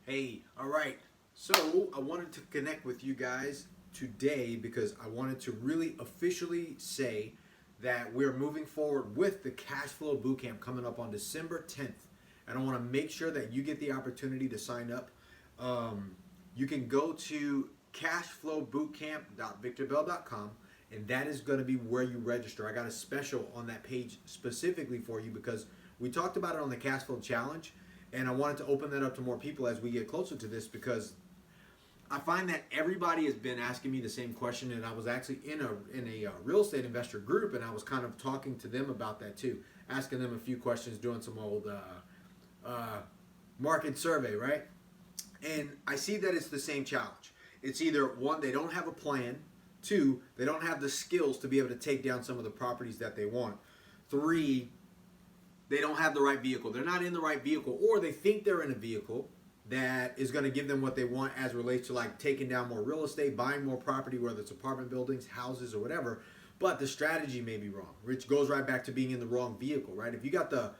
Hey, all right. So I wanted to connect with you guys today because I wanted to really officially say that we're moving forward with the Cash Flow Bootcamp coming up on December 10th. And I want to make sure that you get the opportunity to sign up. You can go to cashflowbootcamp.victorbell.com, and that is going to be where you register. I got a special on that page specifically for you because we talked about it on the Cash Flow Challenge, and I wanted to open that up to more people as we get closer to this because I find that everybody has been asking me the same question, and I was actually in a real estate investor group, and I was kind of talking to them about that too, asking them a few questions, doing some old market survey, right? And I see that it's the same challenge. It's either one, they don't have a plan; two, they don't have the skills to be able to take down some of the properties that they want; three, they don't have the right vehicle. They're not in the right vehicle, or they think they're in a vehicle that is going to give them what they want as relates to like taking down more real estate, buying more property, whether it's apartment buildings, houses, or whatever. But the strategy may be wrong, which goes right back to being in the wrong vehicle, right? If you got the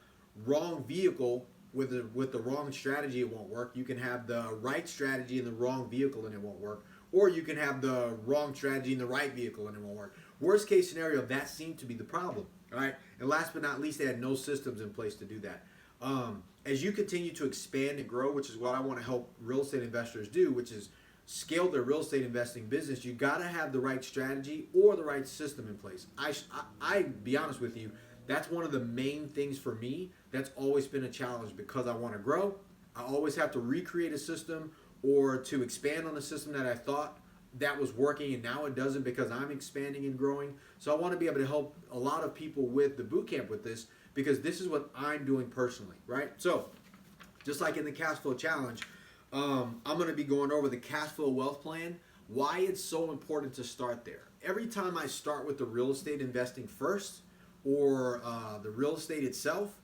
wrong vehicle with the wrong strategy, it won't work. You can have the right strategy in the wrong vehicle and it won't work. Or you can have the wrong strategy in the right vehicle and it won't work. Worst case scenario, that seemed to be the problem. All right. And last but not least, they had no systems in place to do that. As you continue to expand and grow, which is what I want to help real estate investors do, which is scale their real estate investing business, you got to have the right strategy or the right system in place. I be honest with you, that's one of the main things for me that's always been a challenge because I want to grow. I always have to recreate a system or to expand on a system that I thought that was working and now it doesn't because I'm expanding and growing. So I want to be able to help a lot of people with the bootcamp with this because this is what I'm doing personally, right? So just like in the cash flow challenge, I'm going to be going over the cash flow wealth plan, why it's so important to start there. Every time I start with the real estate investing first or the real estate itself,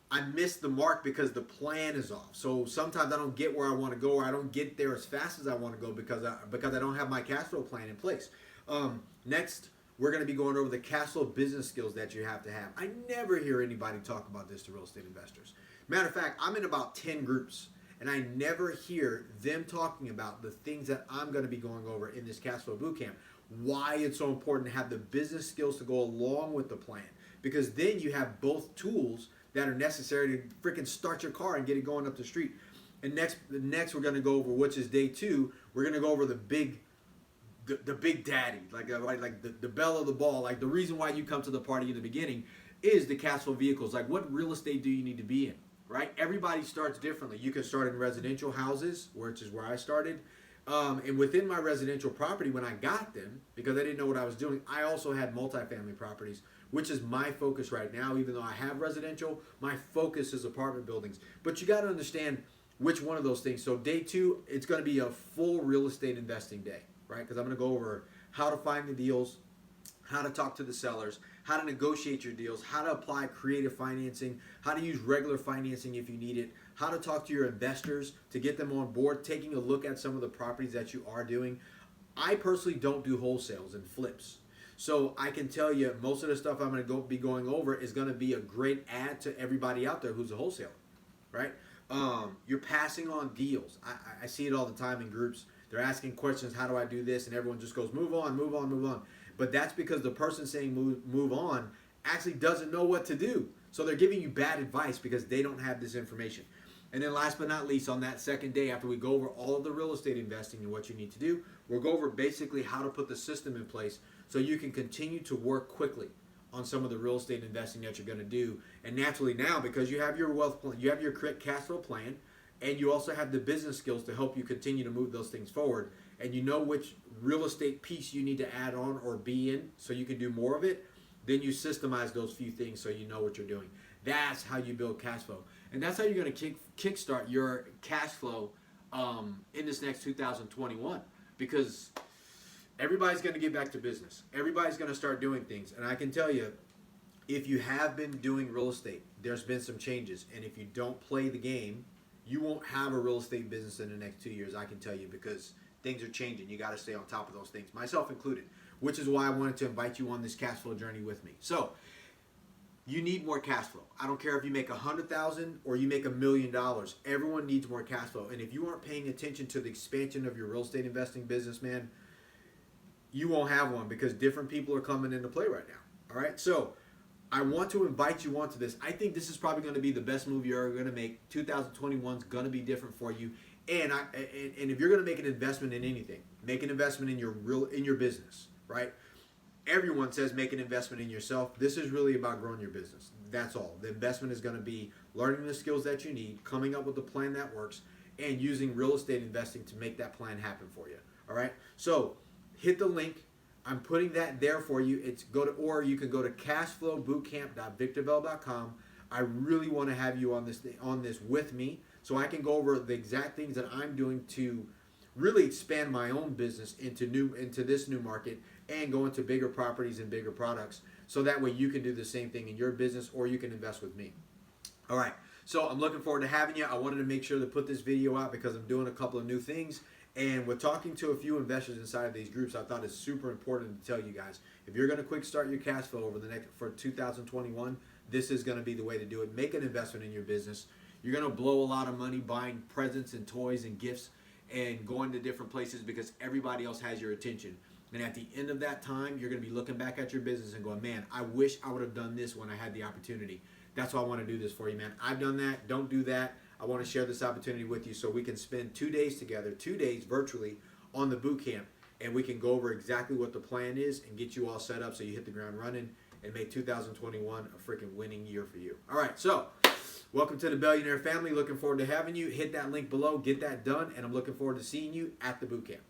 I miss the mark because the plan is off. So sometimes I don't get where I want to go, or I don't get there as fast as I want to go because I don't have my cash flow plan in place. Next, we're going to be going over the cash flow business skills that you have to have. I never hear anybody talk about this to real estate investors. Matter of fact, I'm in about 10 groups, and I never hear them talking about the things that I'm going to be going over in this cash flow bootcamp. Why it's so important to have the business skills to go along with the plan, because then you have both tools that are necessary to freaking start your car and get it going up the street. And next we're going to go over, which is day 2, we're going to go over the big daddy, like the bell of the ball, like the reason why you come to the party in the beginning is the cash flow vehicles. Like, what real estate do you need to be in, right? Everybody starts differently. You can start in residential houses, which is where I started. And within my residential property, when I got them, because I didn't know what I was doing, I also had multifamily properties, which is my focus right now. Even though I have residential, my focus is apartment buildings. But you got to understand which one of those things. So day 2, it's going to be a full real estate investing day, right? Because I'm going to go over how to find the deals, how to talk to the sellers, how to negotiate your deals, how to apply creative financing, how to use regular financing if you need it, how to talk to your investors to get them on board, taking a look at some of the properties that you are doing. I personally don't do wholesales and flips. So I can tell you most of the stuff I'm going to be going over is going to be a great add to everybody out there who's a wholesaler, right? You're passing on deals. I see it all the time in groups. They're asking questions, how do I do this? And everyone just goes, move on, move on, move on. But that's because the person saying move on actually doesn't know what to do. So they're giving you bad advice because they don't have this information. And then last but not least, on that second day, after we go over all of the real estate investing and what you need to do, we'll go over basically how to put the system in place so you can continue to work quickly on some of the real estate investing that you're going to do. And naturally now, because you have your wealth plan, you have your cash flow plan, and you also have the business skills to help you continue to move those things forward, and you know which real estate piece you need to add on or be in so you can do more of it, then you systemize those few things so you know what you're doing. That's how you build cash flow. And that's how you're going to kickstart your cash flow in this next 2021, because everybody's going to get back to business. Everybody's going to start doing things. And I can tell you, if you have been doing real estate, there's been some changes. And if you don't play the game, you won't have a real estate business in the next 2 years, I can tell you, because things are changing. You got to stay on top of those things, myself included, which is why I wanted to invite you on this cash flow journey with me. So you need more cash flow. I don't care if you make $100,000 or you make $1 million. Everyone needs more cash flow. And if you aren't paying attention to the expansion of your real estate investing business, man, you won't have one because different people are coming into play right now. All right. So I want to invite you onto this. I think this is probably going to be the best move you're ever going to make. 2021 is going to be different for you. And if you're going to make an investment in anything, make an investment in your business, right? Everyone says make an investment in yourself. This is really about growing your business. That's all. The investment is going to be learning the skills that you need, coming up with a plan that works, and using real estate investing to make that plan happen for you. All right. So hit the link. I'm putting that there for you. Or you can go to cashflowbootcamp.victorvell.com. I really want to have you on this with me, so I can go over the exact things that I'm doing to really expand my own business into this new market and go into bigger properties and bigger products. So that way you can do the same thing in your business, or you can invest with me. All right. So I'm looking forward to having you. I wanted to make sure to put this video out because I'm doing a couple of new things. And we're talking to a few investors inside of these groups. I thought it's super important to tell you guys, if you're going to quick start your cash flow for 2021, this is going to be the way to do it. Make an investment in your business. You're going to blow a lot of money buying presents and toys and gifts and going to different places because everybody else has your attention. And at the end of that time, you're going to be looking back at your business and going, man, I wish I would have done this when I had the opportunity. That's why I want to do this for you, man. I've done that. Don't do that. I want to share this opportunity with you so we can spend 2 days together, 2 days virtually on the boot camp, and we can go over exactly what the plan is and get you all set up so you hit the ground running and make 2021 a freaking winning year for you. All right, so welcome to the Billionaire family. Looking forward to having you. Hit that link below, get that done, and I'm looking forward to seeing you at the boot camp.